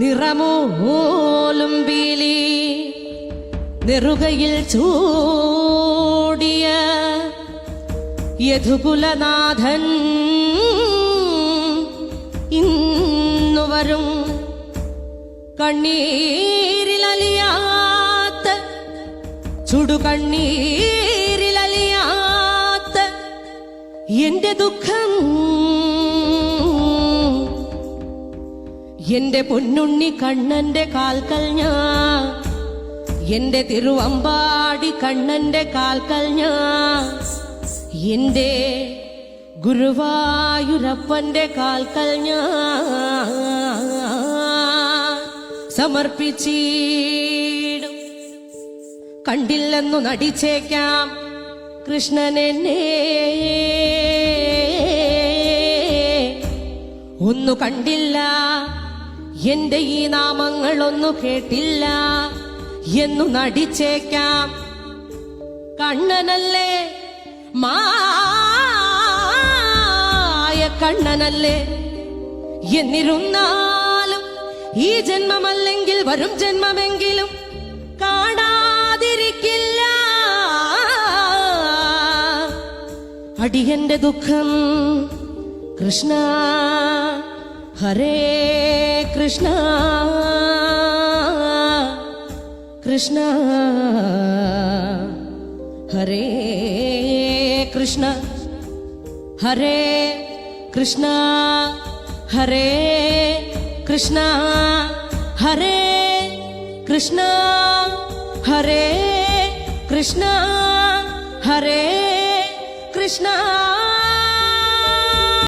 നിറമോലും പീലി നെറുകയിൽ ചൂടിയ യദുകുലനാഥൻ ഇന്നു വരും കണ്ണീരിലലിയാത്ത ചുടുകണ്ണീരിലലിയാത്ത എന്റെ ദുഃഖം എന്റെ പൊന്നുണ്ണി കണ്ണന്റെ കാൽക്കൽ ഞാൻ എന്റെ തിരുവമ്പാടി കണ്ണന്റെ കാൽക്കൽ ഞാൻ എന്റെ ഗുരുവായൂരപ്പന്റെ കാൽക്കൽ ഞാൻ സമർപ്പിച്ചിടും. കണ്ടില്ലെന്നു നടിച്ചേക്കാം കൃഷ്ണനെന്നെ, ഒന്നു കണ്ടില്ല എന്റെ ഈ നാമങ്ങളൊന്നു കേട്ടില്ല എന്നു നടിച്ചേക്കാം. കണ്ണനല്ലേ മായ കണ്ണനല്ലേ എന്നിരുന്നാലും ഈ ജന്മമല്ലെങ്കിൽ വരും ജന്മമെങ്കിലും കാണാതിരിക്കില്ല അടിയന്റെ ദുഃഖം. കൃഷ്ണ ഹരേ കൃഷ്ണ കൃഷ്ണ ഹരേ കൃഷ്ണ ഹരേ കൃഷ്ണ ഹരേ കൃഷ്ണ ഹരേ കൃഷ്ണ ഹരേ കൃഷ്ണ ഹരേ കൃഷ്ണ.